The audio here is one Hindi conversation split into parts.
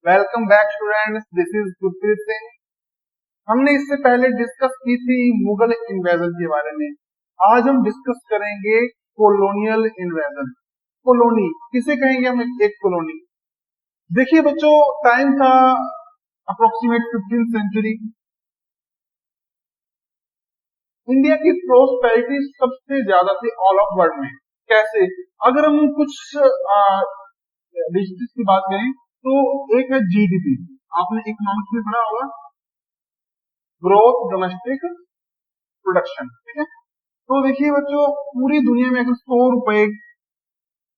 Welcome back students, this is Gurpreet Singh. हमने इससे पहले डिस्कस की थी मुगल इन्वेजन के बारे में। आज हम डिस्कस करेंगे कॉलोनियल इन्वेजन। कॉलोनी किसे कहेंगे हम? एक कॉलोनी। देखिए बच्चों, टाइम था अप्रोक्सीमेट 15th सेंचुरी। इंडिया की प्रोस्पेरिटी सबसे ज्यादा थी ऑल ऑफ वर्ल्ड में। कैसे? अगर हम कुछ डिजिट्स की बात करें तो एक है जीडीपी। आपने इकोनॉमिक्स में पढ़ा होगा, ग्रोथ डोमेस्टिक प्रोडक्शन। ठीक है, तो देखिए बच्चों, पूरी दुनिया में अगर 100 रुपए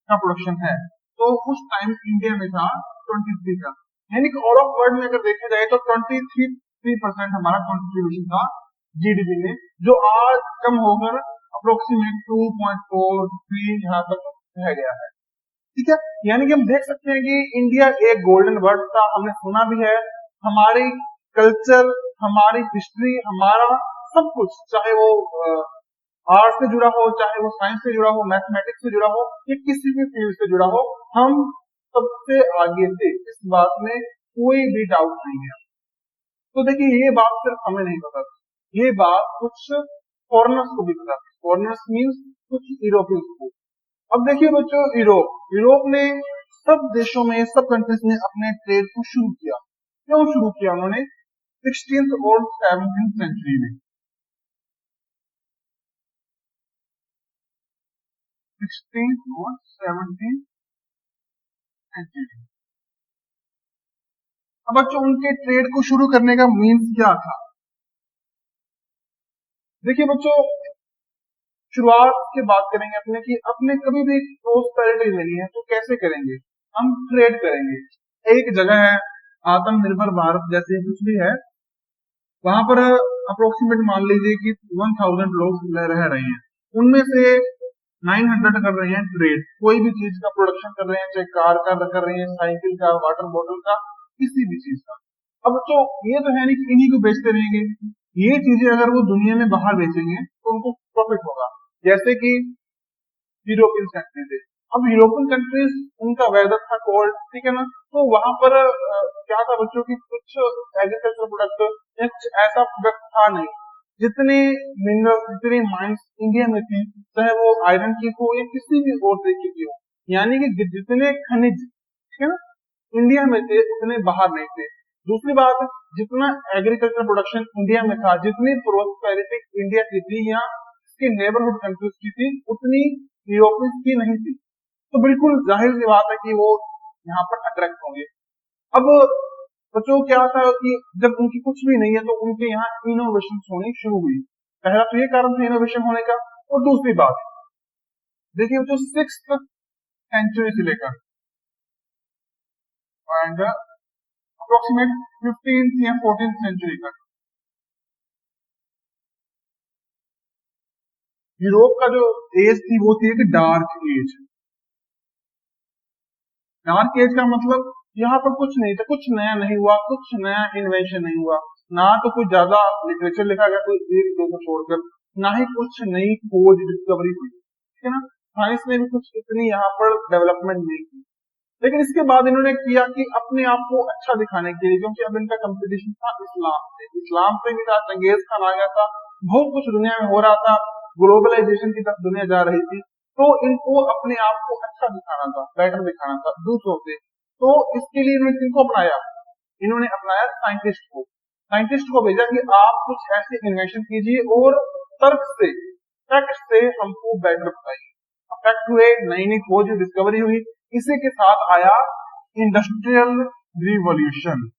का प्रोडक्शन है तो उस टाइम इंडिया में था 23 का। यानी कि ऑल ऑफ वर्ल्ड में अगर देखा जाए तो 23% हमारा कंट्रीब्यूशन था जीडीपी में, जो आज कम होकर अप्रोक्सीमेट 2.43 यहाँ तक रह गया है। ठीक है, यानी कि हम देख सकते हैं कि इंडिया एक गोल्डन वर्ड था, हमने सुना भी है। हमारी कल्चर, हमारी हिस्ट्री, हमारा सब कुछ, चाहे वो आर्ट से जुड़ा हो, चाहे वो साइंस से जुड़ा हो, मैथमेटिक्स से जुड़ा हो, या किसी भी फील्ड से जुड़ा हो, हम सबसे आगे थे। इस बात में कोई भी डाउट नहीं है। तो देखिए, ये बात सिर्फ हमें नहीं पता थी, ये बात कुछ फॉरेनर्स को भी पता थी। फॉरेनर्स मीन्स कुछ यूरोपियंस को। अब देखिए बच्चों, यूरोप ने सब देशों में, सब कंट्रीज में अपने ट्रेड को शुरू किया। क्यों शुरू किया उन्होंने? 16th और 17th सेंचुरी में। 16th और 17th सेंचुरी। अब बच्चों, उनके ट्रेड को शुरू करने का मीन्स क्या था? देखिए बच्चों, शुरुआत की बात करेंगे अपने की, अपने कभी भी प्रोस्पेरिटी लेनी है तो कैसे करेंगे? हम ट्रेड करेंगे। एक जगह है आत्मनिर्भर भारत जैसे कुछ भी है, वहां पर अप्रोक्सीमेट मान लीजिए कि 1000 लोग रह रहे हैं, उनमें से 900 कर रहे हैं ट्रेड। कोई भी चीज का प्रोडक्शन कर रहे हैं, चाहे कार का कर रहे हैं, साइकिल का, वाटर बॉटल का, किसी भी चीज का। अब तो ये तो है नहीं कि इन्हीं को बेचते रहेंगे। ये चीजें अगर वो दुनिया में बाहर बेचेंगे तो उनको प्रॉफिट होगा। जैसे कि यूरोपियन कंट्रीज है। अब यूरोपियन कंट्रीज, उनका वेदर था कोल्ड, ठीक है ना, तो वहां पर क्या था बच्चों की, कुछ एग्रीकल्चर प्रोडक्ट या कुछ ऐसा प्रोडक्ट था नहीं जितने मिनरल, जितनी माइंस इंडिया में थी, चाहे वो आयरन की हो या किसी भी और तरीके की हो। यानी कि जितने खनिज, ठीक है ना, इंडिया में थे उतने बाहर नहीं थे। दूसरी बात, जितना एग्रीकल्चर प्रोडक्शन इंडिया में था, जितनी प्रोस्पेरिटी इंडिया की थी या इसके नेबरहुड कंट्रीज की थी, उतनी यूरोपियंस की नहीं थी। तो बिल्कुल जाहिर सी बात है कि वो यहाँ पर अट्रैक्ट होंगे। अब बच्चों क्या था कि जब उनकी कुछ भी नहीं है तो उनके यहाँ इनोवेशन होनी शुरू हुई। पहला तो ये कारण था इनोवेशन होने का। और दूसरी बात, देखिए बच्चों, 6th सेंचुरी से लेकर एंड अप्रोक्सीमेट 15th या 14th सेंचुरी तक यूरोप का जो एज थी वो थी एक डार्क एज। डार्क एज का मतलब यहाँ पर कुछ नहीं था, कुछ नया नहीं हुआ, कुछ नया इन्वेंशन नहीं हुआ, ना तो कुछ ज्यादा लिटरेचर लिखा गया कोई एक दो को छोड़कर, ना ही कुछ नई खोज डिस्कवरी हुई, ठीक है ना। साइंस में भी कुछ इतनी यहाँ पर डेवलपमेंट नहीं की। लेकिन इसके बाद इन्होंने किया कि अपने आप को अच्छा दिखाने के लिए, क्योंकि अब इनका कंपटीशन था इस्लाम से भी था, चंगेज खान आ गया था, बहुत कुछ दुनिया में हो रहा था, ग्लोबलाइजेशन की तरफ दुनिया जा रही थी। तो इनको अपने आप को अच्छा दिखाना था, बेटर दिखाना था दूसरों से। तो इसके लिए इन्होंने किनको अपनाया? इन्होंने अपनाया साइंटिस्ट को। साइंटिस्ट को भेजा कि आप कुछ ऐसे इन्वेंशन कीजिए और तर्क से, फैक्ट से हमको बेटर बताइए। फैक्ट हुए, नई नई खोज, डिस्कवरी हुई। इसी के साथ आया इंडस्ट्रियल रिवॉल्यूशन।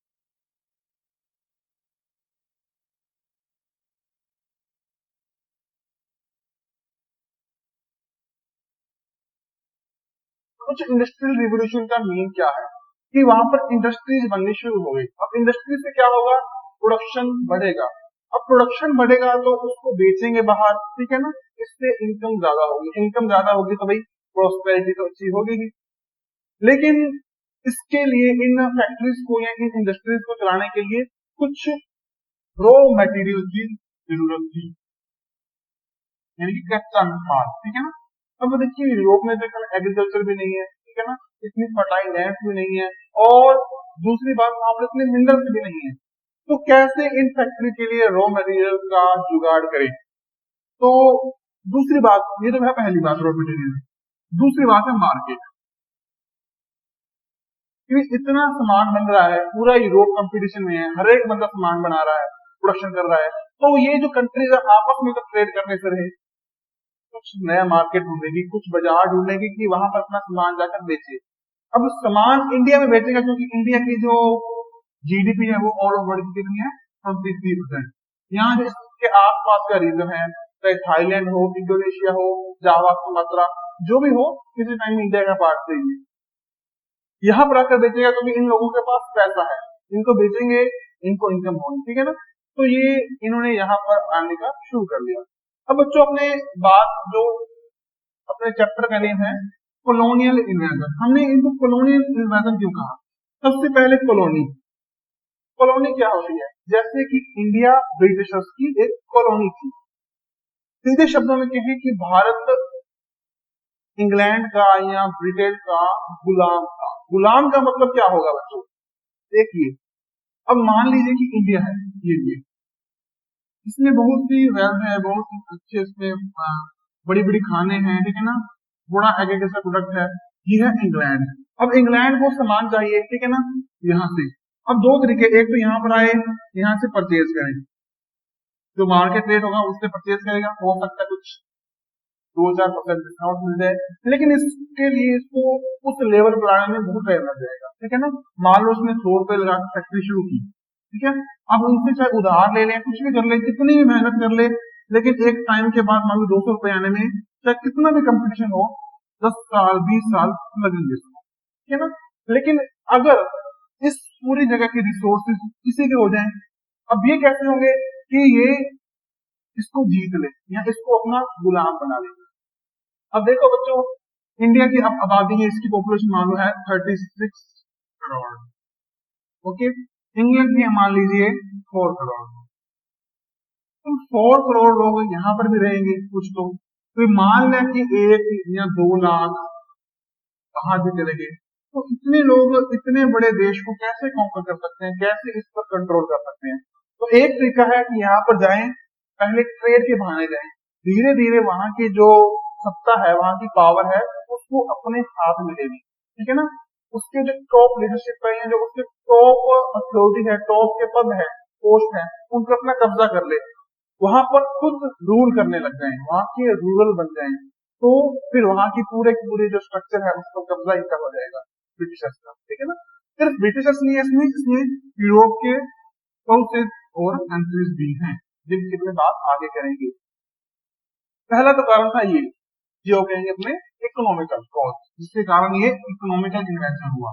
कुछ इंडस्ट्रियल रिवोल्यूशन का मीन क्या है कि वहां पर इंडस्ट्रीज बननी शुरू हो गई। अब इंडस्ट्री से क्या होगा? प्रोडक्शन बढ़ेगा। अब प्रोडक्शन बढ़ेगा तो उसको बेचेंगे बाहर, ठीक है ना, इससे इनकम ज्यादा होगी। इनकम ज्यादा होगी तो भाई प्रोस्पेरिटी तो अच्छी होगी ही। लेकिन इसके लिए इन फैक्ट्रीज को या इन इंडस्ट्रीज को चलाने के लिए कुछ रॉ मटेरियल की जरूरत थी, यानी कि कच्चा माल, ठीक है ना। अब देखिए, यूरोप में तो एग्रीकल्चर भी नहीं है, ठीक है ना, इतनी फर्टाइल लैंड भी नहीं है, और दूसरी बात वहां पर इतने मिनरल्स भी नहीं है, तो कैसे इन फैक्ट्री के लिए रॉ मटेरियल का जुगाड़ करें। तो दूसरी बात, ये तो है पहली बात रॉ मटेरियल। दूसरी बात है मार्केट, क्योंकि इतना सामान बन रहा है, पूरा यूरोप कंपटीशन में है, हर एक बंदा सामान बना रहा है, प्रोडक्शन कर रहा है, तो ये जो कंट्रीज आपस में तो ट्रेड करने से रहे, कुछ नया मार्केट ढूंढेगी, कुछ बाजार ढूंढेगी कि वहां पर अपना सामान जाकर बेचे। अब सामान इंडिया में बेचेगा, क्योंकि इंडिया की जो जीडीपी है वो ऑल ओवर वर्ल्ड की कितनी है, 23%। यहाँ जो इसके आसपास का रीजन है, चाहे थाईलैंड हो, इंडोनेशिया हो, जावा, सुमात्रा, जो भी हो, किसी टाइम इंडिया का पार्ट से ही यहाँ पर आकर बेचेगा, क्योंकि इन लोगों के पास पैसा है, इनको बेचेंगे, इनको इनकम होगी, ठीक है ना। तो ये इन्होंने यहाँ पर आने का शुरू कर दिया। अब बच्चों अपने बात जो अपने चैप्टर का नेम है कॉलोनियल इन्वेजन। हमने इनको कॉलोनियल इन्वेजन क्यों कहा? सबसे पहले कॉलोनी, कॉलोनी क्या होती है? जैसे कि इंडिया ब्रिटिशर्स की एक कॉलोनी थी। सीधे शब्दों में कहें कि भारत इंग्लैंड का या ब्रिटेन का गुलाम था। गुलाम का मतलब क्या होगा बच्चों? देखिए, अब मान लीजिए कि इंडिया है, ये इसमें बहुत सी वेल्थ है, बहुत सी अच्छे इसमें बड़ी बड़ी खाने हैं, ठीक है ना, बड़ा एग्रीकल्चर प्रोडक्ट है। ये है इंग्लैंड। अब इंग्लैंड को सामान चाहिए, ठीक है ना, यहाँ से। अब दो तरीके, एक तो यहाँ पर आए, यहाँ से परचेज करें, जो मार्केट रेट होगा उससे परचेज करेगा, हो सकता है कुछ 2-4% डिस्काउंट मिल जाए, लेकिन इसके लिए इसको उस लेवल पर आने में बहुत टाइम लग जाएगा, ठीक है ना। मान लो उसने 100 रुपए लगा के फैक्ट्री शुरू की, ठीक है, अब उनसे चाहे उधार ले लें, कुछ भी कर ले, कितनी भी मेहनत कर ले, लेकिन एक टाइम के बाद मान लो 200 रुपए आने में चाहे कितना भी कंपटीशन हो, 10 साल 20 साल लगेंगे, ठीक है ना। लेकिन अगर इस पूरी जगह के रिसोर्सेज किसी के हो जाए, अब ये कैसे होंगे कि ये इसको जीत ले या इसको अपना गुलाम बना ले। अब देखो बच्चों, इंडिया की अब आबादी है, इसकी पॉपुलेशन मान लो है 36 करोड़, ओके। इंग्लैंड की मान लीजिए 4 करोड़, तो 4 करोड़ लोग यहाँ पर भी रहेंगे कुछ तो मान लें कि 1 या 2 लाख बाहर भी चले गए, तो इतने लोग इतने बड़े देश को कैसे कॉन्कर कर सकते हैं, कैसे इस पर कंट्रोल कर सकते हैं? तो एक तरीका है कि यहाँ पर जाएं, पहले ट्रेड के बहाने जाएं, धीरे धीरे वहां की जो सत्ता है, वहां की पावर है, उसको अपने हाथ में ले लें, ठीक है ना। उसके जो टॉप लीडरशिप है, जो उसके टॉप अथॉरिटी है, टॉप के पद है, पोस्ट है, उन पर अपना कब्जा कर ले, वहां पर खुद रूल करने लग जाए, वहां के रूरल बन जाए, तो फिर वहां की पूरे जो स्ट्रक्चर है उसको कब्जा इनका हो जाएगा ब्रिटिशर्स का, ठीक है ना। सिर्फ ब्रिटिशर्स नहीं है इसमें, इसमें यूरोप के बहुत से और कंट्रीज भी हैं जिनकी अपने बात आगे करेंगे। पहला तो कारण था ये जो कहेंगे अपने इकोनॉमिकल कॉज, जिसके कारण ये इकोनॉमिकल इन्वेंशन हुआ,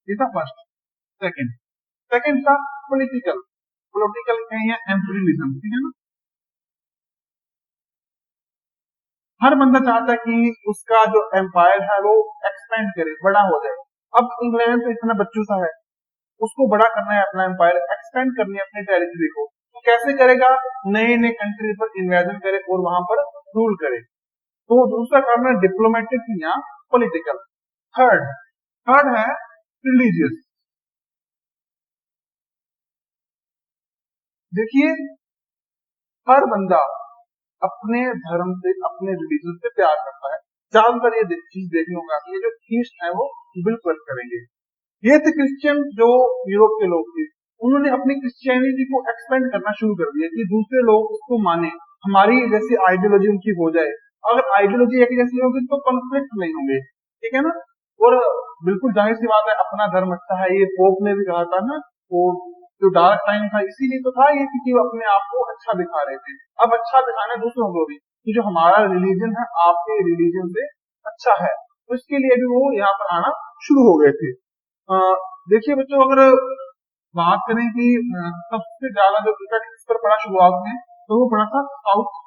ये था फर्स्ट। सेकंड, सेकंड था पॉलिटिकल, पॉलिटिकल कहें या एम्पीरियलिज्म, ठीक है ना। हर बंदा चाहता है कि उसका जो एम्पायर है वो एक्सपेंड करे, बड़ा हो जाए। अब इंग्लैंड तो इतना बच्चू सा है, उसको बड़ा करना है, अपना एम्पायर एक्सपेंड करनी है अपनी टेरिटरी को, तो कैसे करेगा? नए नए कंट्री पर इन्वेजन करे और वहां पर रूल करे। तो दूसरा कारण है डिप्लोमेटिक या पॉलिटिकल। थर्ड, थर्ड है रिलीजियस। देखिए, हर बंदा अपने धर्म से, अपने रिलीजन से प्यार करता है। ज्यादातर ये चीज देखने होगा कि ये जो थीस्ट है वो बिल्कुल करेंगे। ये थे क्रिश्चियन जो यूरोप के लोग थे, उन्होंने अपनी क्रिश्चियनिटी को एक्सपेंड करना शुरू कर दिया कि दूसरे लोग उसको माने, हमारी जैसी आइडियोलॉजी उनकी हो जाए। अगर आइडियोलॉजी एक जैसी होगी तो कॉन्फ्लिक्ट नहीं होंगे, ठीक है ना। और बिल्कुल जाहिर सी बात है, अपना धर्म अच्छा है, ये पोप ने भी कहा था ना, वो जो डार्क टाइम था इसीलिए तो था ये, क्योंकि वो अपने आप को अच्छा दिखा रहे थे। अब अच्छा दिखाना दूसरों को भी कि जो हमारा रिलीजन है आपके रिलीजन से अच्छा है, तो इसके लिए भी वो यहाँ पर आना शुरू हो गए थे। देखिए बच्चों, अगर बात करें कि सबसे ज्यादा जो इफेक्ट इस पर पड़ा शुरुआत में, तो वो पड़ा था south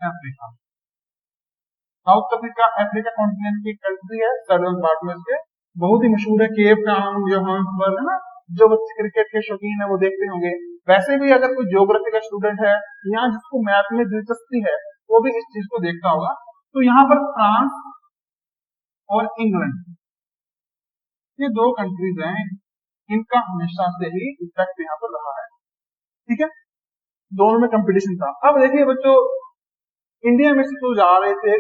Africa. South Africa Africa continent की कंट्री है, सर्दर्न पार्ट में से, बहुत ही मशहूर है, केप टाउन, जोहान्सबर्ग, है ना। जो बच्चे क्रिकेट के शौकीन है वो देखते होंगे। वैसे भी अगर कोई ज्योग्राफी का स्टूडेंट है या जिसको मैथ में दिलचस्पी है, वो भी इस चीज को देखता होगा। तो यहाँ पर फ्रांस और इंग्लैंड, ये दो कंट्रीज हैं, इनका हमेशा से ही इफेक्ट यहाँ पर रहा है। ठीक है, दोनों में कंपटीशन था। अब देखिए बच्चों, इंडिया में से तो जा रहे थे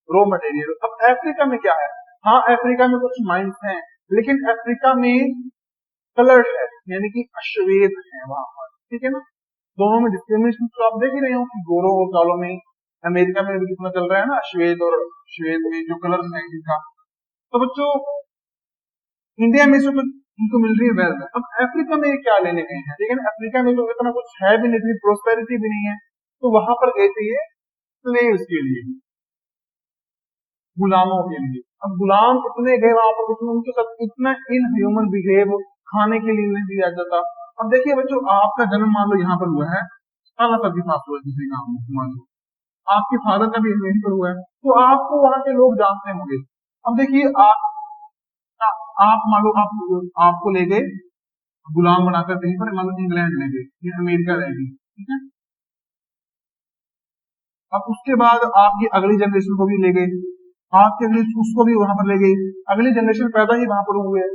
रॉ मटेरियल, अब अफ्रीका में क्या है? हाँ, अफ्रीका में कुछ माइंस हैं, लेकिन अफ्रीका में कलर्ड है, यानी कि अश्वेत है वहां पर। ठीक है ना, दोनों में डिस्क्रिमिनेशन तो आप देख ही रहे हो कि गोरों और कालों में। अमेरिका में भी कितना चल रहा है ना, श्वेत और श्वेत में जो कलर है इनका। तो बच्चों, इंडिया में से तो इनको मिल रही है वेल्थ, अब अफ्रीका में ये क्या लेने गए हैं? लेकिन अफ्रीका में तो इतना कुछ है भी नहीं, प्रोस्पेरिटी भी नहीं है, तो वहां पर गए थे ये स्लेव्स के लिए, गुलामों के लिए। अब गुलाम इतने गए वहां पर, उसमें उनके साथ इतना इनह्यूमन बिहेव, खाने के लिए नहीं दिया जाता। अब देखिए बच्चों, आपका जन्म मान लो यहाँ पर हुआ है, साला सर के पास हुआ है किसी गाँव में, मान लो आपके फादर का भी यहीं पर हुआ है, तो आपको वहां के लोग जानते होंगे। अब देखिए आप मान लो आपको ले गए गुलाम बनाकर कहीं पर, मान लो इंग्लैंड ले गए या अमेरिका ले गए। ठीक है, अब उसके बाद आपकी अगली जनरेशन को भी ले गए, आपके अगली उसको भी वहां पर ले गई, अगली जनरेशन पैदा ही वहां पर हुए।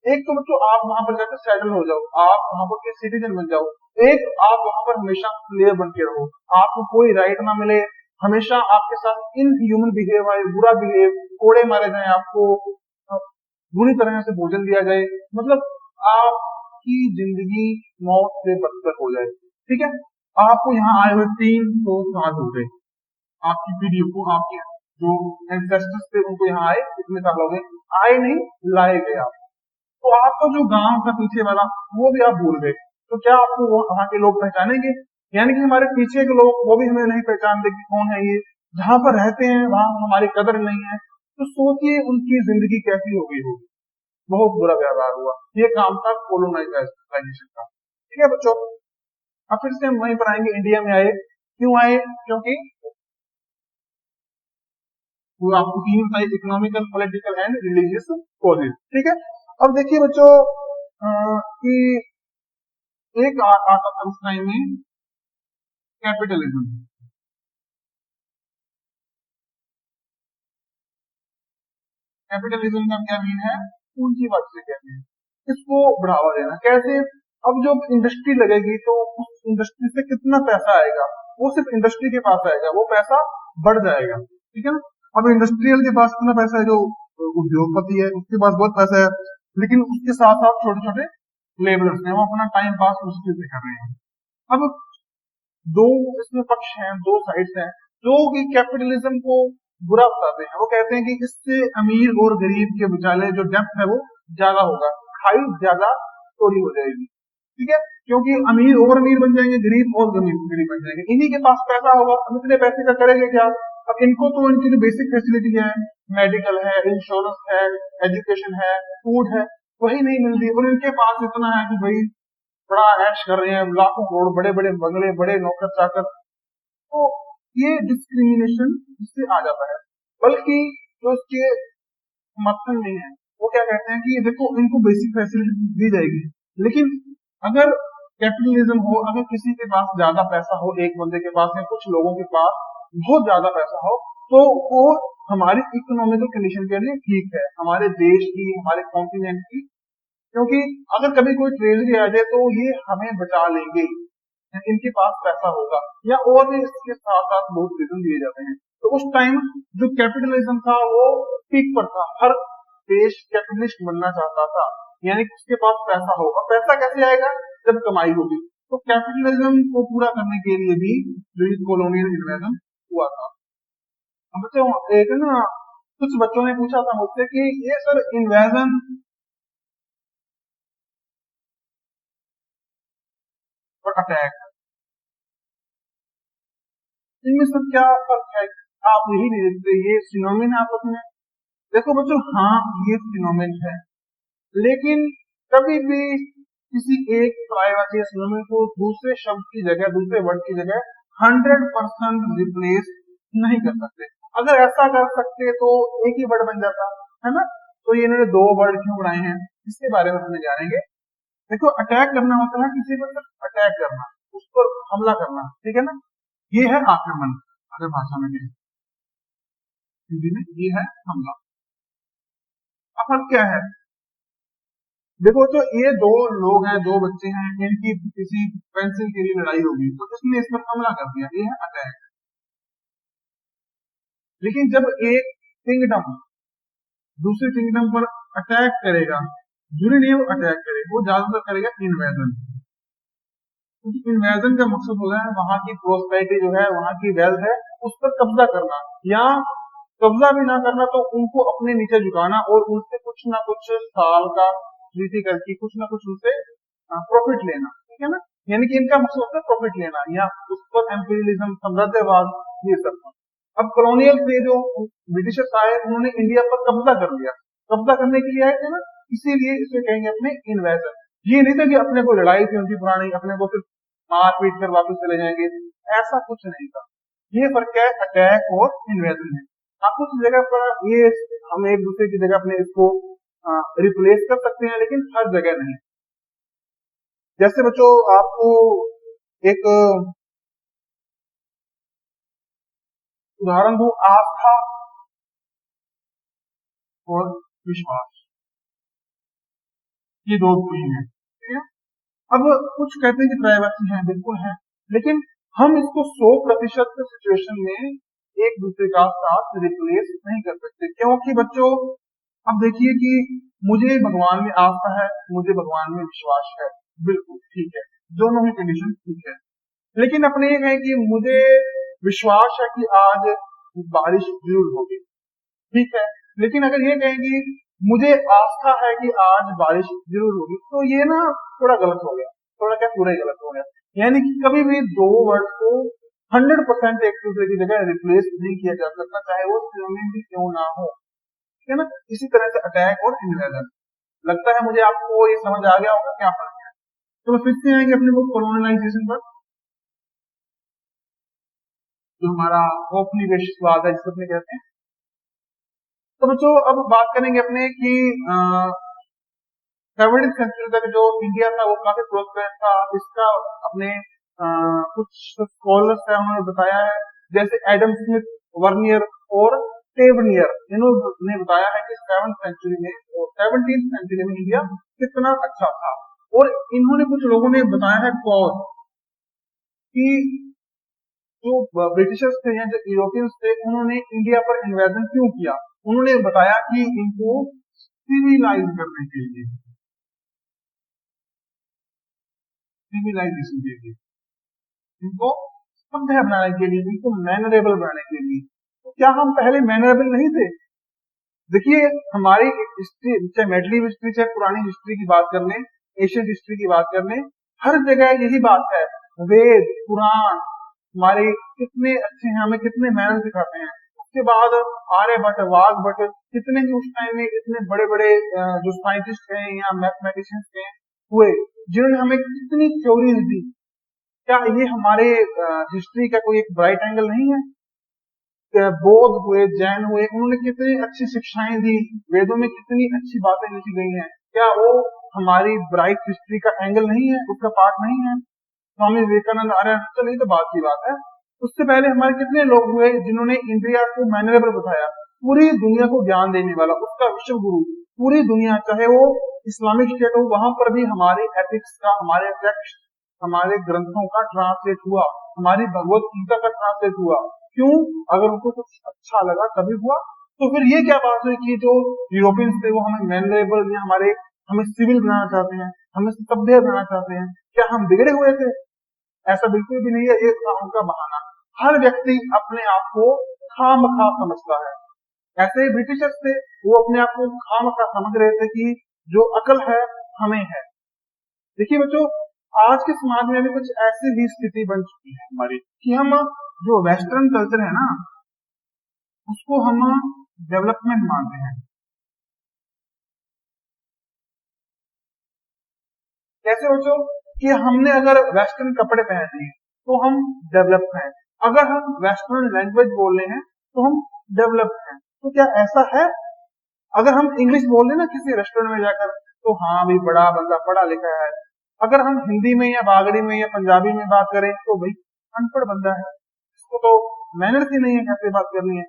एक तो बच्चों आप वहां पर जाकर सेटल हो जाओ, आप वहां पर के सिटीजन बन जाओ। एक आप वहां पर हमेशा स्लेव बन के रहो, आपको कोई राइट ना मिले, हमेशा आपके साथ इन ह्यूमन बिहेव आए, बुरा बिहेव, कोड़े मारे जाए, आपको बुरी तरह से भोजन दिया जाए, मतलब आपकी जिंदगी मौत से बदतर हो जाए। ठीक है, आपको यहाँ आए हुए 300 साल हो गए, आपकी पीढ़ी को, आपके जो एंसेस्टर्स थे उनको यहाँ आए कितने साल हो गए, आए नहीं लाए गए आप। तो आपका जो गांव था पीछे वाला वो भी आप भूल गए, तो क्या आपको वहां के लोग पहचानेंगे? यानी कि हमारे पीछे के लोग वो भी हमें नहीं पहचानते कि कौन है ये, जहां पर रहते हैं वहां हमारी कदर नहीं है। तो सोचिए उनकी जिंदगी कैसी हो गई होगी, बहुत बुरा व्यवहार हुआ। ये काम था कोलोनाइजेशन का। ठीक है बच्चों, अब फिर से हम वहीं पर आएंगे, इंडिया में आए, क्यों आए? क्योंकि वो आपको तीन बताइए, economical, political and religious causes. ठीक है, अब देखिए बच्चों कि एक आता था उस टाइम में कैपिटलिज्म। कैपिटलिज्म का क्या मीन है? पूंजीवाद से कहते हैं, इसको बढ़ावा देना। कैसे? अब जो इंडस्ट्री लगेगी तो उस इंडस्ट्री से कितना पैसा आएगा, वो सिर्फ इंडस्ट्री के पास आएगा, वो पैसा बढ़ जाएगा। ठीक है ना, अब इंडस्ट्रियल के पास कितना पैसा है, जो उद्योगपति है उसके पास बहुत पैसा है, लेकिन उसके साथ साथ छोटे छोटे लेबरर्स हैं, वो अपना टाइम पास मुश्किल से कर रहे हैं। अब दो इसमें पक्ष हैं, दो साइड्स हैं, जो कि कैपिटलिज्म को बुरा बताते हैं। वो कहते हैं कि इससे अमीर और गरीब के विचाले जो डेप्थ है वो ज्यादा होगा, खाई ज्यादा चोरी हो जाएगी। ठीक है, क्योंकि अमीर और अमीर बन जाएंगे, गरीब और गरीब गरीब बन जाएंगे, इन्हीं के पास पैसा होगा। अब इतने पैसे का करेंगे क्या? अब इनको तो इनकी जो बेसिक फैसिलिटी है, मेडिकल है, इंश्योरेंस है, एजुकेशन है, फूड है, वही नहीं मिलती, और इनके पास इतना है कि भाई बड़ा ऐश कर रहे हैं, लाखों करोड़, बड़े बड़े बंगले, बड़े नौकर चाकर। तो ये डिस्क्रिमिनेशन इससे आ जाता है। बल्कि जो इसके समर्थन नहीं है, वो क्या कहते हैं कि देखो इनको बेसिक फैसिलिटी दी जाएगी, लेकिन अगर कैपिटलिज्म हो, अगर किसी के पास ज्यादा पैसा हो, एक बंदे के पास या कुछ लोगों के पास बहुत ज्यादा पैसा हो, तो वो हमारी इकोनॉमिकल कंडीशन के लिए ठीक है, हमारे देश की, हमारे कॉन्टिनेंट की। क्योंकि अगर कभी कोई ट्रेजडी आ जाए तो ये हमें बचा लेंगे, इनके पास पैसा होगा, या और भी इसके साथ साथ बहुत रीजन दिए जाते हैं। तो उस टाइम जो कैपिटलिज्म था वो पीक पर था, हर देश कैपिटलिस्ट बनना चाहता था, यानी कि उसके पास पैसा होगा। पैसा कैसे आएगा? जब कमाई होगी। तो कैपिटलिज्म को पूरा करने के लिए भी जो कॉलोनियल इन्वेजन हुआ था। अब बच्चों, एक ना कुछ बच्चों ने पूछा था मुझसे कि ये सर इन्वेजन और अटैक, इनमें सब क्या फर्क है? आप यही नहीं देखते, ये सिनोमिन आपस में। देखो बच्चों, हाँ ये सिनोमिन है, लेकिन कभी भी किसी एक प्रायवाची सिनोमिन को दूसरे शब्द की जगह, दूसरे वर्ड की जगह 100% रिप्लेस नहीं कर सकते। अगर ऐसा कर सकते तो एक ही वर्ड बन जाता है ना। तो ये इन्होंने दो वर्ड क्यों बनाए हैं, इसके बारे में हमें जानेंगे। देखो, अटैक करना होता है किसी पर सिर्फ अटैक करना, उस पर हमला करना। ठीक है ना, ये है आक्रमण, अगर भाषा में कहें, हिंदी में ये है हमला। अब फर्क क्या है? देखो, तो ये दो लोग हैं, दो बच्चे हैं, इनकी किसी पेंसिल के लिए लड़ाई होगी तो इसने इस पर हमला कर दिया, ये है अटैक। लेकिन जब एक किंगडम दूसरे किंगडम पर अटैक करेगा, जरूरी नहीं है वो अटैक करे, वो ज्यादातर करेगा इन्वेजन। क्योंकि इन्वेजन का मकसद होता है वहां की प्रोस्पेरिटी जो है, वहां की वेल्थ है, उस पर कब्जा करना, या कब्जा भी ना करना तो उनको अपने नीचे झुकाना और उनसे कुछ ना कुछ साल का ट्रीटी करके कुछ ना कुछ उनसे प्रॉफिट लेना, ठीक है ना। यानी कि इनका मकसद होता है प्रॉफिट लेना, या उस पर एम्पीरियलिज्म, साम्राज्यवाद, ये सब। अब कॉलोनियल थे जो ब्रिटिशर्स आए, उन्होंने इंडिया पर कब्जा कर लिया। कब्जा करने के लिए आए थे ना, इसीलिए इसे कहेंगे अपने इन्वेजन। ये नहीं था कि अपने को लड़ाई थी उनकी पुरानी, अपने को सिर्फ मार पीट कर वापस चले जाएंगे, ऐसा कुछ नहीं था। ये फर्क है अटैक और इन्वेजन है। आप कुछ जगह पर ये हम एक दूसरे की जगह अपने इसको रिप्लेस कर सकते हैं, लेकिन हर जगह नहीं। जैसे बच्चों आपको एक उदाहरण दूं, आस्था और विश्वास, ये दो चीज है, ठीक है। अब कुछ कहते हैं कि प्राइवेसी है, बिल्कुल है, लेकिन हम इसको 100% सिचुएशन में एक दूसरे का साथ रिप्लेस नहीं कर सकते, क्योंकि बच्चों अब देखिए कि मुझे भगवान में आस्था है, मुझे भगवान में विश्वास है, बिल्कुल ठीक है, दोनों ही कंडीशन ठीक है। लेकिन अपने ये है कि मुझे विश्वास है कि आज बारिश जरूर होगी, ठीक है। लेकिन अगर ये कहेंगे मुझे आस्था है कि आज बारिश जरूर होगी, तो ये ना थोड़ा गलत हो गया, थोड़ा क्या पूरा ही गलत हो गया। यानी कि कभी भी दो वर्ड को 100% एक दूसरे की जगह रिप्लेस नहीं किया जा सकता, चाहे वो सिनोनिम भी क्यों ना हो, ठीक है ना। इसी तरह से अटैक और इन्वेजन, लगता है मुझे आपको ये समझ आ गया होगा क्या फर्क है। तो फिर से आएंगे अपने वो कॉलोनाइजेशन पर, जो हमारा औपनिवेशवाद है जिसे अपने कहते हैं। तो बच्चों अब बात करेंगे अपने कि 17वीं सेंचुरी तक जो इंडिया था वो काफी प्रोस्पेरस था। इसका अपने कुछ स्कॉलर्स है उन्होंने बताया है, जैसे एडम स्मिथ, वर्नियर और टेवनियर, इन्होंने बताया है कि 7th सेंचुरी में और 17th सेंचुरी में इंडिया कितना अच्छा था। और इन्होंने कुछ लोगों ने बताया है कॉज कि जो ब्रिटिशर्स थे या जो यूरोपियंस थे, उन्होंने इंडिया पर इन्वेजन क्यों किया। उन्होंने बताया कि इनको सिविलाइज करने के लिए, सिविलाइजेशन के लिए, इनको सभ्य बनाने के लिए, इनको मैनरेबल बनाने के लिए। तो क्या हम पहले मैनरेबल नहीं थे? देखिए हमारी हिस्ट्री, चाहे मेडली हिस्ट्री, चाहे पुरानी हिस्ट्री की बात कर लें, एशियन हिस्ट्री की बात कर लें, हर जगह यही बात है। वेद पुराण हमारे कितने अच्छे हैं, हमें कितने मैनर सिखाते हैं। उसके बाद आर्यभट्ट, वाघभट्ट, कितने ही उस टाइम में इतने बड़े बड़े जो साइंटिस्ट हैं या मैथमेटिशियंस हैं हुए, जिन्होंने हमें कितनी थ्योरीज दी। क्या ये हमारे हिस्ट्री का कोई एक ब्राइट एंगल नहीं है? बौद्ध हुए, जैन हुए, उन्होंने कितनी अच्छी शिक्षाएं दी, वेदों में कितनी अच्छी बातें लिखी गई हैं। क्या वो हमारी ब्राइट हिस्ट्री का एंगल नहीं है, उसका पार्ट नहीं है? स्वामी विवेकानंद, आर्य, चलो ये तो बात की बात है। उससे पहले हमारे कितने लोग हुए जिन्होंने इंडिया को मैनरेबल बताया, पूरी दुनिया को ज्ञान देने वाला, उसका विश्व गुरु। पूरी दुनिया, चाहे वो इस्लामिक स्टेट हो, वहां पर भी हमारे एथिक्स का, हमारे टेक्स्ट, हमारे ग्रंथों का ट्रांसलेट हुआ, हमारी भगवत गीता का ट्रांसलेट हुआ। क्यों? अगर उनको कुछ अच्छा लगा तभी हुआ। तो फिर ये क्या बात हुई कि जो यूरोपियंस थे वो हमें मैनरेबल या हमें सिविल बनाना चाहते हैं, हमें सभ्य बनाना चाहते हैं। क्या हम बिगड़े हुए थे? ऐसा बिल्कुल भी नहीं है, ये उनका बहाना। हर व्यक्ति अपने आप को खामखा समझता है। ऐसे ही ब्रिटिशर्स थे, वो अपने आप को खामखा समझ रहे थे कि जो अकल है हमें है। देखिए बच्चों, आज के समाज में भी कुछ ऐसी भी स्थिति बन चुकी है हमारी कि हम जो वेस्टर्न कल्चर है ना, उसको हम डेवलपमेंट मानते हैं। कैसे बच्चों? कि हमने अगर वेस्टर्न कपड़े पहन लिए तो हम डेवलप हैं, अगर हम वेस्टर्न लैंग्वेज बोल रहे हैं तो हम डेवलप हैं। तो क्या ऐसा है? अगर हम इंग्लिश बोल रहे ना किसी रेस्टोरेंट में जाकर, तो हाँ भाई बड़ा बंदा पढ़ा लिखा है। अगर हम हिंदी में या बागड़ी में या पंजाबी में बात करें तो भाई अनपढ़ बंदा है, इसको तो मैनर्स ही नहीं है कैसे बात करनी है।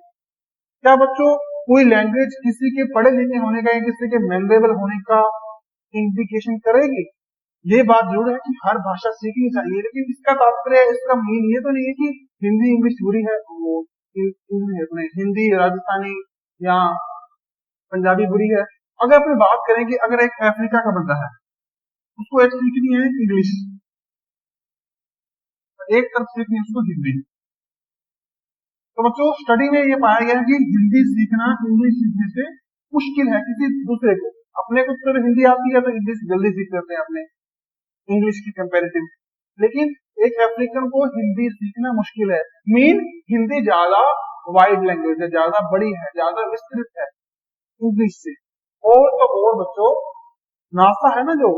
क्या बच्चों कोई लैंग्वेज किसी के पढ़े लिखे होने का या किसी के मेमोरेबल होने का इंडिकेशन करेगी? ये बात जरूर है कि हर भाषा सीखनी चाहिए, लेकिन इसका तात्पर्य, इसका मीन ये तो नहीं है कि हिंदी इंग्लिश बुरी है, वो अपने हिंदी राजस्थानी या पंजाबी बुरी है। अगर अपनी बात करें कि अगर एक अफ्रीका का बंदा है, उसको एक सीखनी है इंग्लिश, एक तरफ सीखनी है उसको हिंदी। तो बच्चों स्टडी में ये पाया गया है कि हिंदी सीखना इंग्लिश सीखने से मुश्किल है किसी दूसरे को। अपने को तो हिंदी आती है तो इंग्लिश जल्दी सीख लेते हैं अपने इंग्लिश की कंपैरेटिव, लेकिन एक अफ्रीकन को हिंदी सीखना मुश्किल है। मीन हिंदी ज्यादा वाइड लैंग्वेज है, ज्यादा बड़ी है, ज्यादा विस्तृत है इंग्लिश से। और तो और बच्चों, नासा है ना जो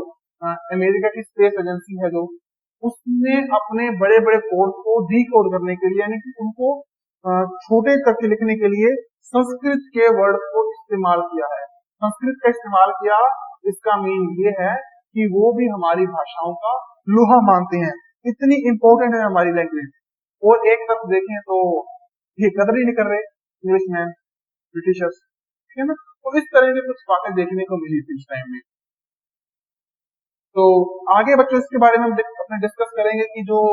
अमेरिका की स्पेस एजेंसी है, जो उसने अपने बड़े बड़े कोड को डीकोड करने के लिए, यानी कि उनको छोटे करके लिखने के लिए संस्कृत के वर्ड को इस्तेमाल किया है। संस्कृत का इस्तेमाल किया, इसका मीन ये है कि वो भी हमारी भाषाओं का लोहा मानते हैं, इतनी इंपॉर्टेंट है हमारी लैंग्वेज। और एक तरफ देखें तो ये कदर ही नहीं कर रहे इंग्लिशमैन, ब्रिटिशर्स, ठीक है ना। तो इस तरह की कुछ बातें देखने को मिली थी उस टाइम में। तो आगे बच्चों इसके बारे में हम अपने डिस्कस करेंगे कि जो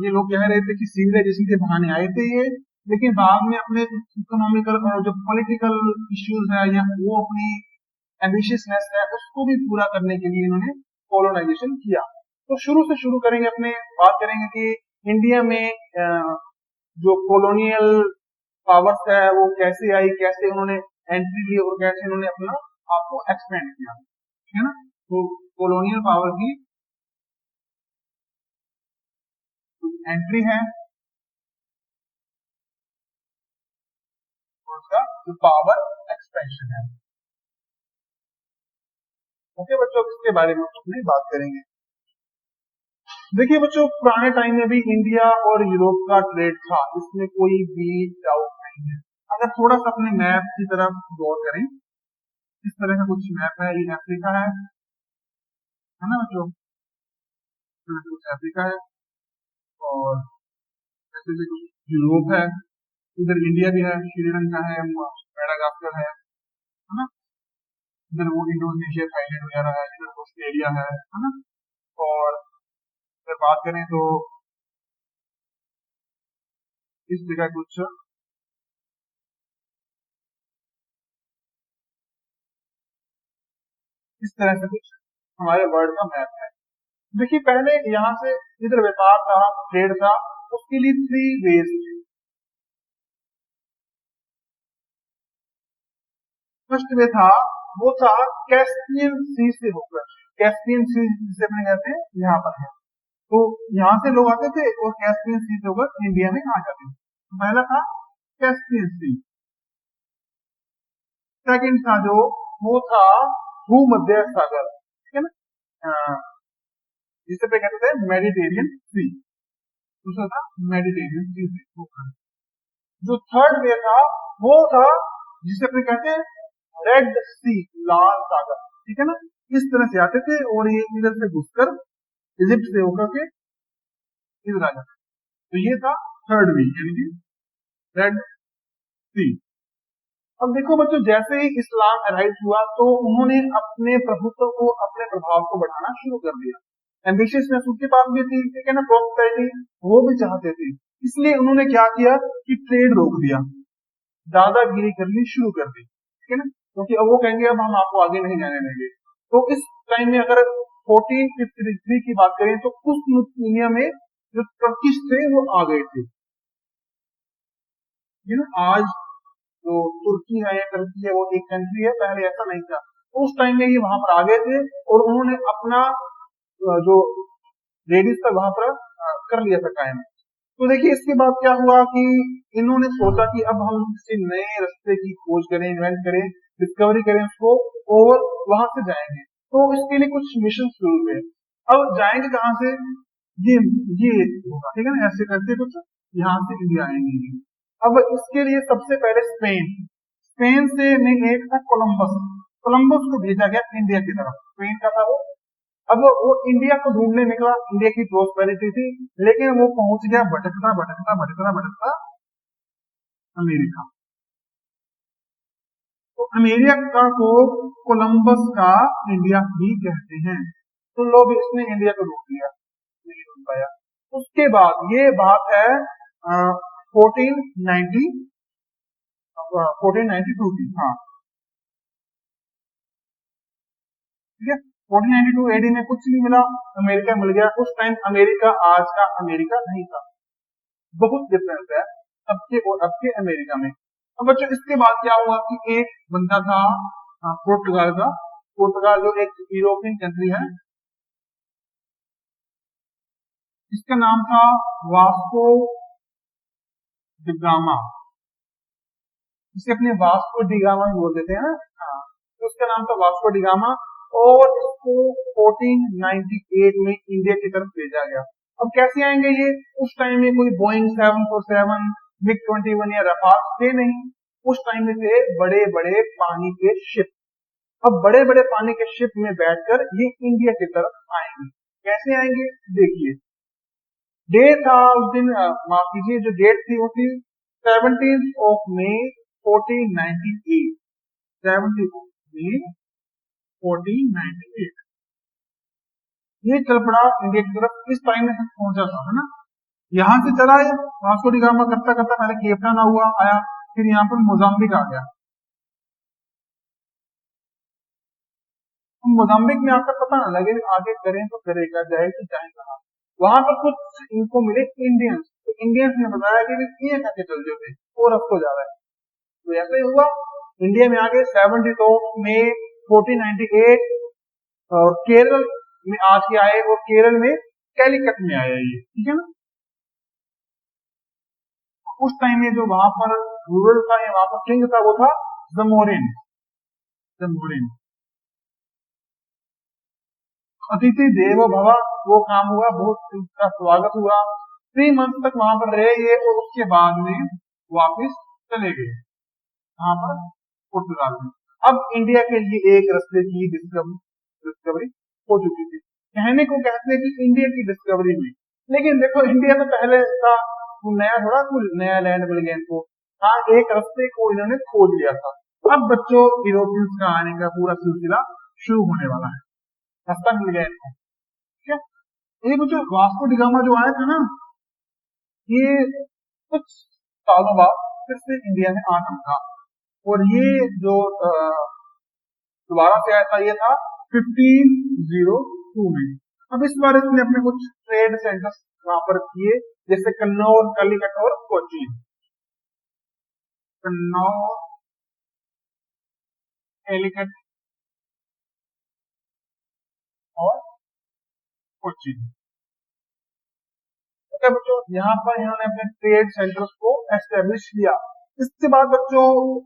ये लोग कह रहे थे कि सिविलाइजेशन के बहाने आए थे ये, लेकिन बाद में अपने इकोनॉमिकल और जो पॉलिटिकल इश्यूज है या वो अपनी एम्बिशियसनेस है उसको भी पूरा करने के लिए इन्होंने कॉलोनाइजेशन किया। तो शुरू से शुरू करेंगे, अपने बात करेंगे कि इंडिया में जो कॉलोनियल पावर्स है वो कैसे आई, कैसे उन्होंने एंट्री ली और कैसे उन्होंने अपना आपको एक्सपेंड किया, ठीक है ना। तो कॉलोनियल पावर की एंट्री है, उसका जो पावर एक्सपेंशन है। ओके बच्चों, इसके बारे में अपनी बात करेंगे। देखिए बच्चों, पुराने टाइम में भी इंडिया और यूरोप का ट्रेड था, इसमें कोई भी डाउट नहीं है। अगर थोड़ा सा अपने मैप की तरफ गौर करें, इस तरह का कुछ मैप है, ये अफ्रीका है ना बच्चों, कुछ अफ्रीका है, और जैसे कि कुछ यूरोप है, इधर इंडिया भी है, श्रीलंका है, मेडागास्कर है ना, इधर वो इंडोनेशिया, थाईलैंड वगैरह है, इधर ऑस्ट्रेलिया है ना। और अगर बात करें तो इस जगह कुछ इस तरह से कुछ हमारे वर्ल्ड का मैप है। देखिए पहले यहाँ से इधर व्यापार था, ट्रेड था, उसके लिए 3 वेज थे। फर्स्ट वे था, वो था कैस्पियन सी से होकर, कैस्पियन सी जिसे अपने कहते हैं यहाँ पर है, तो यहाँ से लोग आते थे और कैस्पियन सी से होकर इंडिया में आ जाते थे। तो पहला था कैस्पियन सी। सेकंड था जो, वो था भूमध्य सागर, ठीक है ना, जिसे पे कहते थे मेडिटेरियन सी। दूसरा था मेडिटेरियन सी से होकर। जो थर्ड वे था, वो था जिसे अपने कहते हैं रेड सी, लाल सागर, ठीक है ना। इस तरह से आते थे और ये इधर से घुसकर इजिप्ट से होकर के इधर आ जाते। तो ये था थर्ड वे, यानी कि रेड सी। अब देखो बच्चों, जैसे ही इस्लाम अराइव हुआ तो उन्होंने अपने प्रभुत्व को, अपने प्रभाव को बढ़ाना शुरू कर दिया। एम्बिशियसनेस उनके पास भी थी, ठीक है ना, प्रॉस्पेरिटी वो भी चाहते थे। इसलिए उन्होंने क्या किया कि ट्रेड रोक दिया, दादागिरी करनी शुरू कर दी, ठीक है ना, क्योंकि अब वो कहेंगे अब हम आपको आगे नहीं जाने देंगे। तो इस टाइम में अगर 1453 की बात करें तो उस दुनिया में जो टर्किश थे वो आ गए थे, you know, आज जो तुर्की है या टर्की है वो एक कंट्री है, पहले ऐसा नहीं था। तो उस टाइम में ये वहां पर आ गए थे और उन्होंने अपना जो रेडियस था वहां पर कर लिया था कायम। तो देखिए इसके बाद क्या हुआ कि इन्होंने सोचा कि अब हम किसी नए रास्ते की खोज करें, इन्वेंट करें, डिस्कवरी करें उसको, और वहां से जाएंगे। तो इसके लिए कुछ मिशन शुरू हुए। अब जाएंगे कहाँ से, ये ये होगा, ठीक है ना, ऐसे करके कुछ यहाँ से इंडिया आएंगे। अब इसके लिए सबसे पहले स्पेन, स्पेन से में एक था कोलंबस, कोलंबस को भेजा गया इंडिया की तरफ। स्पेन का था वो। अब वो इंडिया को ढूंढने निकला, इंडिया की प्रोस्पेरिटी थी, लेकिन वो पहुंच गया भटकता भटकता भटकता भटकता अमेरिका। अमेरिका को कोलंबस का इंडिया भी कहते हैं। तो लोग इसने इंडिया को रोक लिया, नहीं रोक पाया। उसके बाद ये बात है 1492 की, हाँ ठीक है। 1492 एडी में कुछ नहीं मिला, अमेरिका मिल गया। उस टाइम अमेरिका आज का अमेरिका नहीं था, बहुत डिफरेंस है अब के और अब के अमेरिका में। अब बच्चों इसके बाद क्या हुआ कि एक बंदा था पुर्तगाल का, पुर्तगाल जो एक यूरोपियन कंट्री है, इसका नाम था वास्को डिगामा, इसे अपने वास्को डिगामा भी बोल देते हैं ना, हाँ। तो उसका नाम था वास्को डिगामा और इसको 1498 में इंडिया की तरफ भेजा गया। अब कैसे आएंगे ये? उस टाइम में कोई बोइंग 747, मिग 21 या रफाल थे नहीं। उस टाइम में थे बड़े बड़े पानी के शिप। अब बड़े बड़े पानी के शिप में बैठकर ये इंडिया की तरफ आएंगे। कैसे आएंगे देखिए, डेट था उस दिन, माफ कीजिए, जो डेट थी वो थी 17 ऑफ मई 1498, 17 ऑफ मई 1498। ये चल पड़ा इंडिया की तरफ, इस टाइम में तक पहुंचा था, है ना। यहाँ से चला है वास्को डी गामा करता करता, पहले केप टाउन हुआ आया, फिर यहाँ पर मोजाम्बिक आ गया। मोजाम्बिक में आकर पता ना लगे आगे करें तो करेगा, जाए तो जाए कहाँ। वहां पर कुछ इनको मिले इंडियंस, तो इंडियंस ने बताया कि ये कैसे चल रहे थे और अब तो जा रहा है। तो ऐसे ही हुआ, इंडिया में आगे 17 मई 1498 और केरल में आके आए, और केरल में कैलिकट में आया ये, ठीक है ना। उस टाइम में जो वहां पर रूरल था या वहां पर किंग था वो था जमोरिन, जमोरिन। अतिथि देवो भव वो काम हुआ, बहुत उसका स्वागत हुआ। 3 मंथ तक वहां पर रहे ये, और उसके बाद में वापस चले गए वहां पर पुर्तगाल में। अब इंडिया के लिए एक रास्ते की डिस्कवरी हो चुकी थी। कहने को कहते हैं कि इंडिया की डिस्कवरी हुई, लेकिन देखो इंडिया तो पहले था, नया थोड़ा कुछ नया लैंड मिल गया इनको। हाँ, एक रास्ते को इन्होंने खोज लिया था। अब बच्चों यूरोपियंस का आने का पूरा सिलसिला शुरू होने वाला है, रास्ता मिल गया इनको, ठीक है। ये बच्चों वास्को डिगामा जो आया था ना, ये कुछ सालों बाद फिर से इंडिया में आना था, और ये जो दोबारा से आया था ये था 1502 में। अब इस बार इसने अपने कुछ ट्रेड सेंटर्स वहां पर किए, जैसे कन्नौर, कलिकट और कोचीन। कन्नौर, कैलिकट और कोचीन। तो बच्चों यहाँ पर इन्होंने अपने ट्रेड सेंटर्स को एस्टेब्लिश किया। इसके बाद बच्चों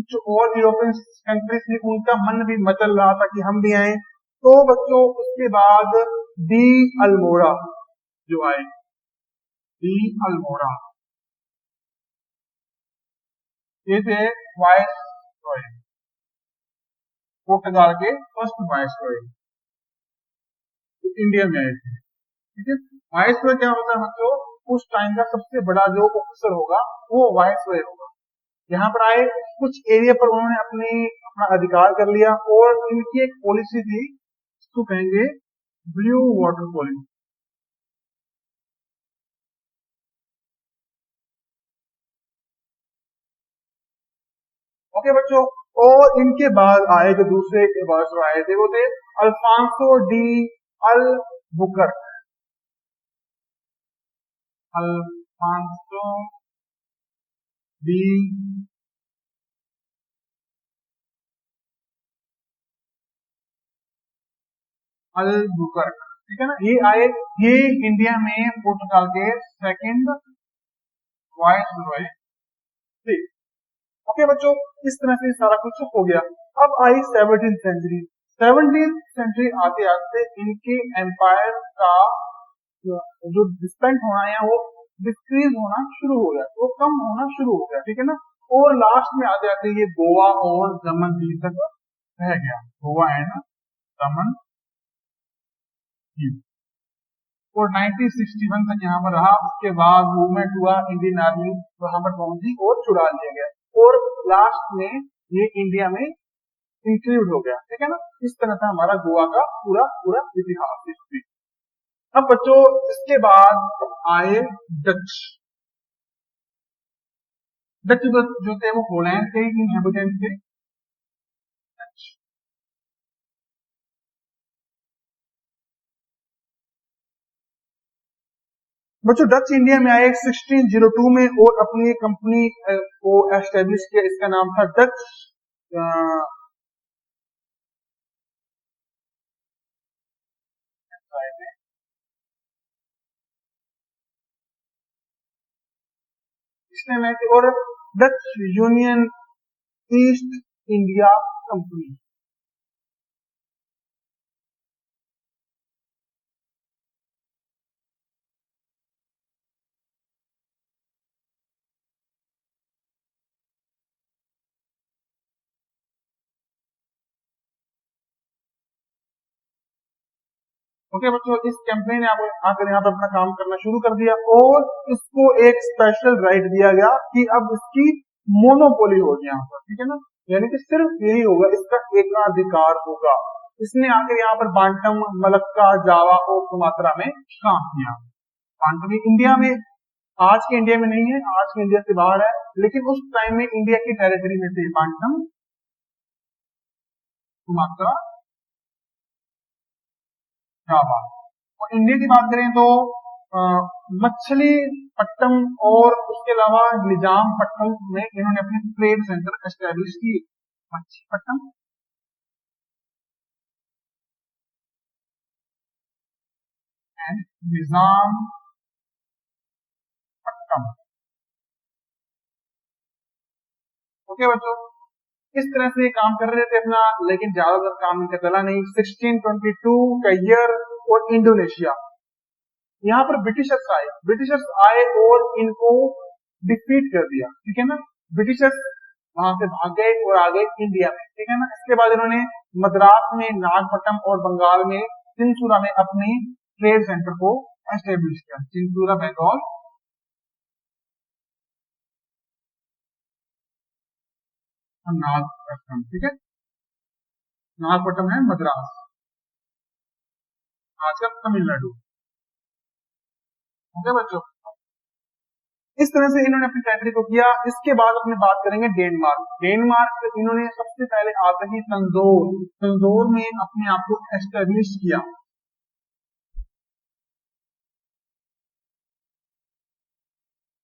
जो और यूरोपियन कंट्रीज थी उनका मन भी मचल रहा था कि हम भी आए। तो बच्चों उसके बाद डी अल्मोड़ा जो आए, डी अल्मोड़ा, ये थे वाइस रॉय, पुर्तगाल के फर्स्ट वाइस रॉय, इंडिया में आए थे, ठीक है। वाइस रॉय क्या होता है बच्चों? उस टाइम का सबसे बड़ा जो ऑफिसर होगा वो वाइस रॉय होगा। यहाँ पर आए, कुछ एरिया पर उन्होंने अपना अधिकार कर लिया, और इनकी एक पॉलिसी थी, इसको कहेंगे ब्लू वाटर पॉलिसी। ओके बच्चों, और इनके बाद आए जो दूसरे वाइसरॉय आए थे वो थे Alphonso D all बुकर्क, Alphonso D all बुकर्क, ठीक है ना। ये आए, ये इंडिया में पुर्तगाल के सेकंड वाइसरॉय थे। ओके बच्चों, इस तरह से सारा कुछ हो गया। अब आई 17th सेंचुरी। 17th सेंचुरी आते आते इनके एम्पायर का जो डिस्पेंड होना है वो डिक्रीज होना शुरू हो गया, वो कम होना शुरू हो गया, ठीक है ना। और लास्ट में आते आते ये गोवा और दमन दीव तक रह गया, गोवा एंड दमन दीव। और 1961 तक यहाँ पर रहा। उसके बाद मूवमेंट हुआ, इंडियन आर्मी वहां पर पहुंची और छुड़ा लिया गया, और लास्ट में ये इंडिया में इंक्लूड हो गया, ठीक है ना। इस तरह से हमारा गोवा का पूरा पूरा इतिहास हिस्ट्री। अब बच्चों इसके बाद आए डच। डच जो थे वो होलैंड के इनहेबिटेंट थे। डच। बच्चों डच इंडिया में आए 1602 में और अपनी कंपनी को एस्टेब्लिश किया। इसका नाम था डच इसने और Dutch union east India company. Okay बच्चों इस कंपनी ने आकर यहाँ पर अपना काम करना शुरू कर दिया और इसको एक स्पेशल राइट दिया गया कि अब इसकी मोनोपोली होगी यहाँ पर, ठीक है ना। यानी कि सिर्फ यही होगा, इसका एकाधिकार होगा। इसने आकर यहाँ पर बांटम, मलक्का, जावा और सुमात्रा में काम किया। बांटम इंडिया में, आज के इंडिया में नहीं है, आज के इंडिया से बाहर है, लेकिन उस टाइम में इंडिया की टेरिटरी में थे बांटम, सुमात्रा, जावा। और इंडिया की बात करें तो मछलीपट्टनम और उसके अलावा निजामपट्टनम में इन्होंने अपने ट्रेड सेंटर एस्टेब्लिश किए। मछलीपट्टनम एंड निजामपट्टनम। ओके बच्चों इस तरह से काम कर रहे थे अपना, लेकिन ज्यादातर काम इनका चला नहीं। 1622 का ईयर और इंडोनेशिया, यहाँ पर ब्रिटिशर्स आए और इनको डिफीट कर दिया, ठीक है ना। ब्रिटिशर्स वहां से भाग गए और आ गए इंडिया में, ठीक है ना। इसके बाद इन्होंने मद्रास में, नागपट्टनम और बंगाल में चिंचुरा में अपनी ट्रेड सेंटर को एस्टेब्लिश किया। चिंचुरा बंगाल, नागपट्टनम, ठीक है। नागपट्टनम है मद्रास, आजकल तमिलनाडु। ओके बच्चों इस तरह से इन्होंने अपनी टेरिटरी को किया। इसके बाद अपनी बात करेंगे डेनमार्क। डेनमार्क इन्होंने सबसे पहले आता ही तंजोर में अपने आप को एस्टेब्लिश किया।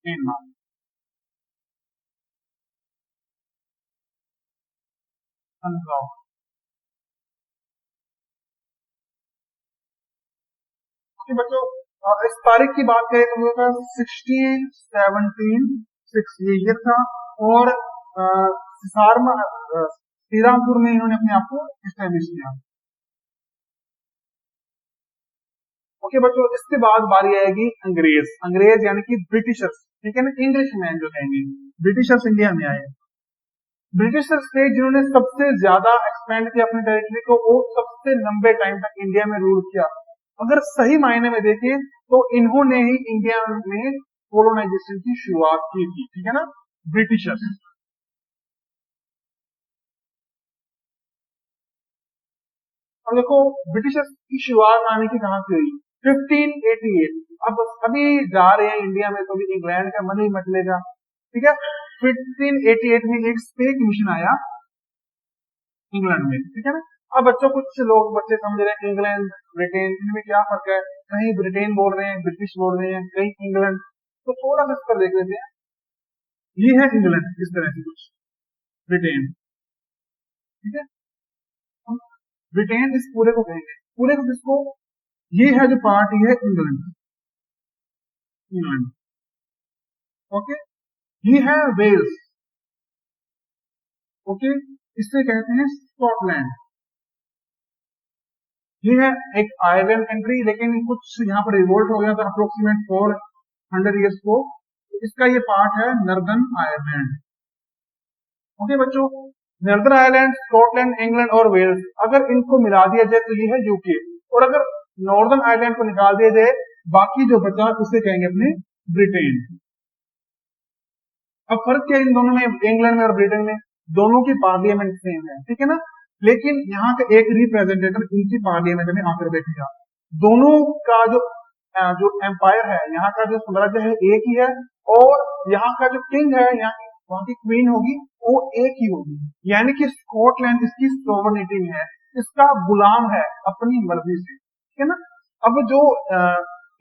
डेनमार्क तंजौर। बच्चों इस तारीख की बात करें तो वो था 1676 ये ईयर था। और श्रीरामपुर में इन्होंने अपने आप को एस्टेब्लिश किया। ओके बच्चों इसके बाद बारी आएगी अंग्रेज यानी कि ब्रिटिशर्स, ठीक है ना। इंग्लिश मैन जो कहेंगे, ब्रिटिशर्स इंडिया में आए। ब्रिटिशर्स थे जिन्होंने सबसे ज्यादा एक्सपेंड किया अपनी टेरिटरी को और सबसे लंबे टाइम तक इंडिया में रूल किया। अगर सही मायने में देखें तो इन्होंने ही इंडिया में कोलोनाइजेशन की शुरुआत की थी, ठीक है ना, ब्रिटिशर्स। अब देखो ब्रिटिशर्स की शुरुआत आने की कहां से हुई, 1588। अब अभी जा रहे हैं इंडिया में तो भी इंग्लैंड का मन ही मच लेगा, ठीक है। 1588 में एक स्पेस मिशन आया इंग्लैंड में, ठीक है ना। अब बच्चों कुछ लोग बच्चे समझ रहे हैं इंग्लैंड ब्रिटेन इनमें क्या फर्क है, कहीं ब्रिटेन बोल रहे हैं, ब्रिटिश बोल रहे हैं, कहीं इंग्लैंड। तो थोड़ा सा इस पर देख लेते हैं। ये है इंग्लैंड, इस तरह से कुछ ब्रिटेन, ठीक है। हम ब्रिटेन इस पूरे को कहेंगे, पूरे को किसको, ये है जो पार्ट ये है इंग्लैंड, इंग्लैंड। ओके ये है वेल्स, ओके इसे कहते हैं स्कॉटलैंड। ये है एक आयरलैंड कंट्री, लेकिन कुछ यहाँ पर रिवोल्ट हो गया था अप्रोक्सीमेट 400 ईयर्स को। तो इसका ये पार्ट है नॉर्दर्न आयरलैंड। ओके बच्चों नॉर्दर्न आयरलैंड, स्कॉटलैंड, इंग्लैंड और वेल्स, अगर इनको मिला दिया जाए तो ये है यूके। और अगर नॉर्दर्न आयरलैंड को निकाल दिया जाए बाकी जो बचा उसे कहेंगे अपने ब्रिटेन। अब फर्क क्या है इन दोनों में, इंग्लैंड में और ब्रिटेन में। दोनों की पार्लियामेंट सेम है, ठीक है ना, लेकिन यहाँ का एक रिप्रेजेंटेटिव इनकी पार्लियामेंट में आकर बैठेगा। दोनों का जो एम्पायर है, यहाँ का जो साम्राज्य है एक ही है, और यहाँ का जो किंग है, यहाँ की वहाँ की क्वीन होगी वो एक ही होगी, यानी कि स्कॉटलैंड इसकी सोवरेनिटी में है, इसका गुलाम है अपनी मर्जी से, ठीक है ना। अब जो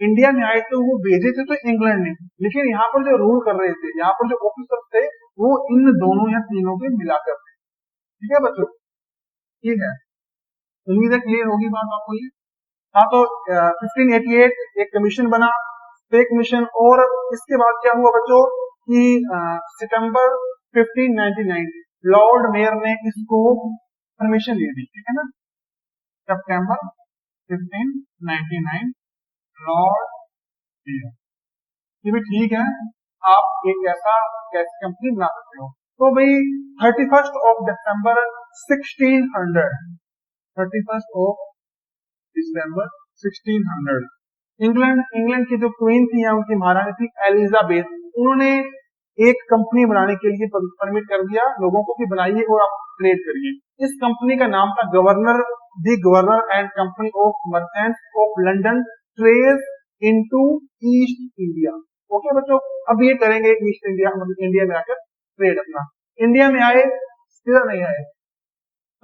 इंडिया में आए थे वो भेजे थे तो इंग्लैंड ने, लेकिन यहाँ पर जो रूल कर रहे थे, यहाँ पर जो ऑफिसर थे वो इन दोनों या तीनों के मिलाकर थे, ठीक है बच्चों, ठीक है, उम्मीद है क्लियर होगी बात आपको ये। हाँ, तो 1588 एक कमीशन बना, पे कमीशन, और इसके बाद क्या हुआ बच्चों कि सितंबर 1599 लॉर्ड मेयर ने इसको परमिशन दे दी, ठीक है ना, सितंबर 1599 लॉर्ड मेयर, ये भी ठीक है, आप एक ऐसा कैसी कंपनी बना सकते हो। तो भाई 31 दिसंबर 1600 इंग्लैंड की जो क्वीन थी या उनकी महारानी थी एलिजाबेथ, उन्होंने एक कंपनी बनाने के लिए परमिट कर दिया लोगों को कि बनाइए और आप ट्रेड करिए। इस कंपनी का नाम था governor and company of merchants of London trade into east India. Okay बच्चों, अब ये करेंगे ईस्ट इंडिया, मतलब इंडिया में आकर ट्रेड अपना। इंडिया में आए, सीधा नहीं आए,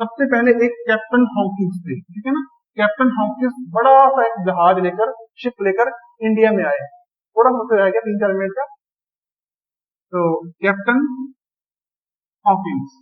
सबसे पहले एक कैप्टन हॉकिंस थे, ठीक है ना, कैप्टन हॉकिंस बड़ा सा एक जहाज लेकर, शिप लेकर इंडिया में आए, थोड़ा मुश्किल रह गया 3-4 मिनट का। तो कैप्टन हॉकिंस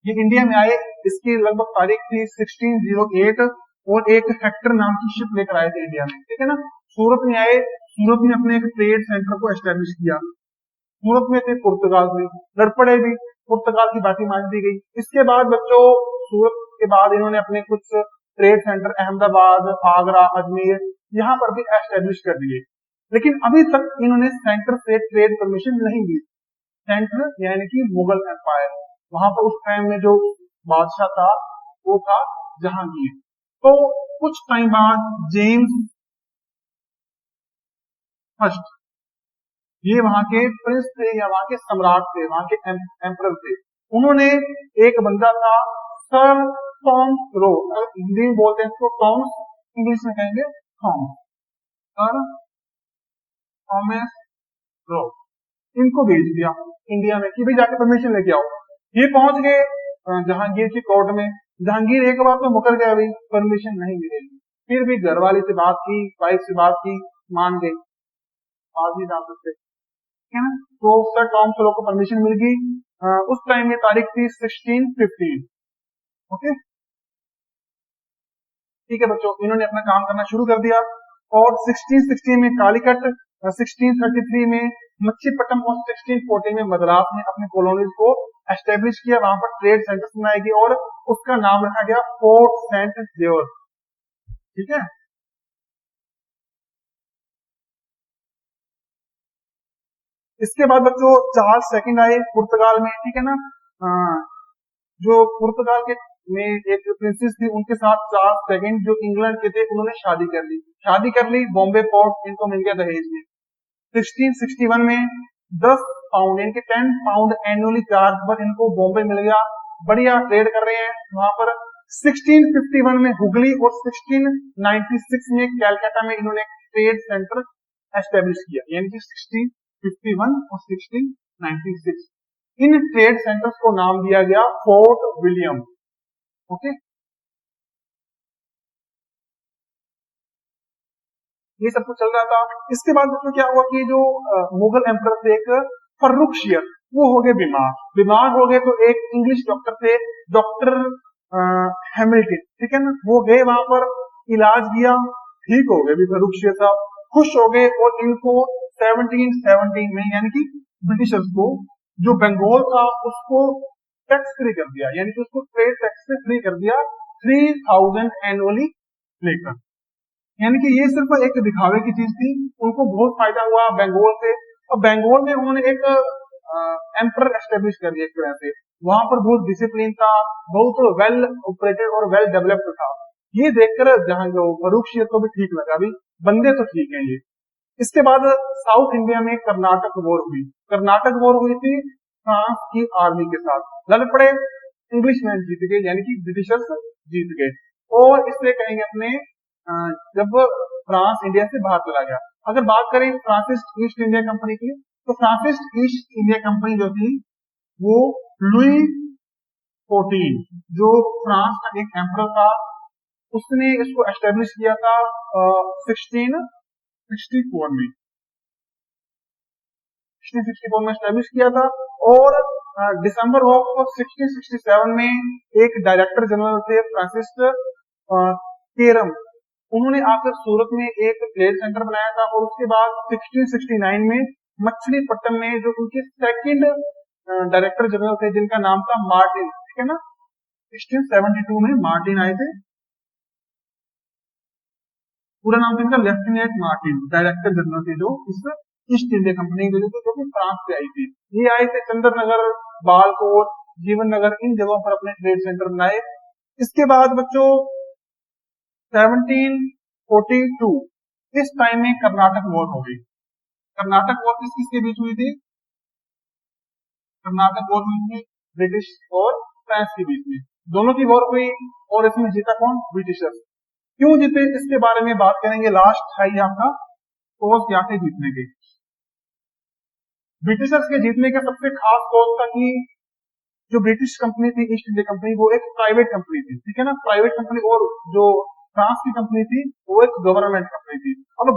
ये इंडिया में आए, इसकी लगभग तारीख थी 1608, और एक हेक्टर नाम की शिप लेकर आए थे इंडिया में, ठीक है ना। सूरत में आए, सूरत में अपने एक ट्रेड सेंटर को एस्टेब्लिश किया। सूरत में थे पुर्तगाल में, लड़ पड़े भी, पुर्तगाल की बाकी मान दी गई। इसके बाद बच्चों सूरत के बाद इन्होंने अपने कुछ ट्रेड सेंटर अहमदाबाद, आगरा, अजमेर, यहाँ पर भी एस्टेब्लिश कर दिए, लेकिन अभी तक इन्होंने सेंटर से ट्रेड परमिशन नहीं दी। सेंटर यानी कि मुगल एम्पायर, वहां पर उस टाइम में जो बादशाह था वो था जहांगीर। तो कुछ टाइम बाद जेम्स फर्स्ट, ये वहां के प्रिंस थे या वहां के सम्राट थे, वहां के एम्परर थे, उन्होंने एक बंदा था सर टॉमस रो, हिंदी में बोलते हैं इसको टॉमस, इंग्लिश में कहेंगे थॉमस, सर थॉमस रो, इनको भेज दिया इंडिया में कि भाई जाके परमिशन लेके आओ। ये पहुंच गए जहांगीर की कोर्ट में। जहांगीर एक बार तो मुकर गया, भाई परमिशन नहीं मिलेगी, फिर भी घर वाले से बात की, वाइफ से बात की, मान गई, आज नहीं डाल सकते, ठीक है ना। तो सर टॉमस रो को परमिशन मिल गई। उस टाइम में तारीख थी 1615, ओके, ठीक है बच्चों, इन्होंने अपना काम करना शुरू कर दिया। और 1616 में कालीकट, 1633 में मच्छीपट्टनम और 1614 में मद्रास में अपने कॉलोनीज को एस्टेब्लिश किया, वहां पर ट्रेड सेंटर्स बनाए गए और उसका नाम रखा गया फोर्ट सेंट जेवर्स, ठीक है। इसके बाद बच्चों चार्ल्स सेकंड आए पुर्तगाल में, ठीक है ना। जो पुर्तगाल के में एक प्रिंसेस थी, उनके साथ चार्ल्स सेकंड जो इंग्लैंड के थे, उन्होंने शादी कर ली बॉम्बे पोर्ट, इनको मिल गया दहेज में। 1661 में 10 पाउंड यानी कि 10 पाउंड एनुअली चार्ज पर इनको बॉम्बे मिल गया, बढ़िया ट्रेड कर रहे हैं वहां पर। 1651 में हुगली और 1696 में कैलकाटा में इन्होंने ट्रेड सेंटर एस्टेब्लिश किया, यानी कि 1651 और 1696 इन ट्रेड सेंटर्स को नाम दिया गया फोर्ट विलियम, ओके। ये सब कुछ चल रहा था। इसके बाद दोस्तों क्या हुआ कि जो मुगल एम्परर थे एक फर्रुखशियर, वो हो गए बीमार हो गए, तो एक इंग्लिश डॉक्टर थे, डॉक्टर हैमिल्टन, ठीक है ना, वो गए वहां पर, इलाज किया, ठीक हो गए भी फर्रुखशियर साहब, खुश हो गए, और इनको 1717 में यानी कि ब्रिटिशर्स को जो बंगाल था उसको टैक्स फ्री कर दिया, यानी कि उसको ट्रेड टैक्स से फ्री कर दिया 3000 एनुअली लेकर, यानी कि ये सिर्फ एक दिखावे की चीज थी, उनको बहुत फायदा हुआ बंगाल से। और बंगाल में उन्होंने एक एम्पर एस्टेब्लिश कर दिया एक तरह से, वहां पर बहुत डिसिप्लिन था, बहुत वेल ऑपरेटेड और वेल डेवलप्ड था। ये देखकर जहां जो फर्रुखशियर को भी ठीक लगा, भी बंदे तो ठीक है ये। इसके बाद साउथ इंडिया में कर्नाटक वॉर हुई, कर्नाटक वॉर हुई थी फ्रांस की आर्मी के साथ लड़ पड़े, इंग्लिशमैन जीत गए, यानी कि ब्रिटिशर्स जीत गए। और इससे कहेंगे अपने जब फ्रांस इंडिया से बाहर चला गया। अगर बात करें फ्रांसिस ईस्ट इंडिया कंपनी की, तो फ्रांसिस ईस्ट इंडिया कंपनी जो थी वो लुई 14 जो फ्रांस का एक एम्परर था, उसने इसको एस्टेब्लिश किया था 1664 में 1664 में एस्टेब्लिश किया था। और दिसंबर ऑफ 1667 में एक डायरेक्टर जनरल थे फ्रांसिस केरम, उन्होंने आकर सूरत में एक ट्रेड सेंटर बनाया था। और उसके बाद 1669 में मछलीपट्टनम में जो उनके सेकंड डायरेक्टर जनरल थे जिनका नाम था मार्टिन, ठीक है ना, 1672 में मार्टिन आए थे, पूरा नाम था इनका लेफ्टिनेंट मार्टिन, डायरेक्टर जनरल थे जो इस ईस्ट इंडिया कंपनी जो कि फ्रांस से आई थी। ये आए थे चंद्रनगर, बालकोट, जीवन नगर, इन जगहों पर अपने ट्रेड सेंटर बनाए। इसके बाद बच्चों 1742 इस टाइम में कर्नाटक वॉर हो गई। कर्नाटक वॉर किस किसके बीच हुई थी? कर्नाटक वॉर हुई थी ब्रिटिश और फ्रांस के बीच में, दोनों की वॉर हुई। और इसमें जीता कौन? ब्रिटिशर्स। क्यों जीते इसके बारे में बात करेंगे। लास्ट है ये आपका कोज क्या थे जीतने के। ब्रिटिशर्स के जीतने का सबसे खास कोज था कि जो ब्रिटिश कंपनी थी ईस्ट इंडिया कंपनी वो एक प्राइवेट कंपनी थी, ठीक है ना, प्राइवेट कंपनी। और जो फ्रांस की कंपनी थी वो एक गवर्नमेंट कंपनी थी। अब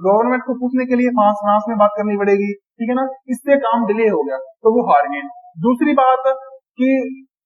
गवर्नमेंट को पूछने के लिए फ्रांस में बात करनी पड़ेगी, ठीक है ना, इससे काम डिले हो गया तो वो हार गए। दूसरी बात कि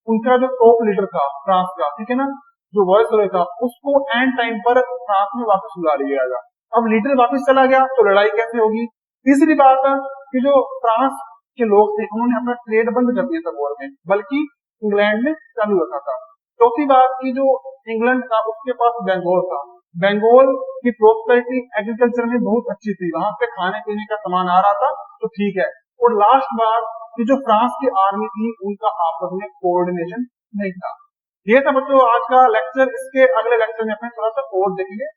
उनका जो टॉप लीडर था फ्रांस का, ठीक है ना, जो वॉयसरॉय था, उसको एंड टाइम पर फ्रांस में वापस बुला लिया गया। अब लीडर वापस चला गया तो लड़ाई कैसे होगी। तीसरी बात कि जो फ्रांस के लोग थे उन्होंने अपना ट्रेड बंद कर दिया था वॉर में, बल्कि इंग्लैंड में चालू रखा था। चौथी बात की जो इंग्लैंड था उसके पास बंगाल था, बंगाल की प्रोस्पेरिटी एग्रीकल्चर में बहुत अच्छी थी, वहां पे खाने पीने का सामान आ रहा था तो ठीक है। और लास्ट बात कि जो फ्रांस की आर्मी थी उनका आपस में कोऑर्डिनेशन नहीं था। ये था बच्चों आज का लेक्चर। इसके अगले लेक्चर में अपने थोड़ा सा और देखेंगे।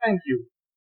Thank you.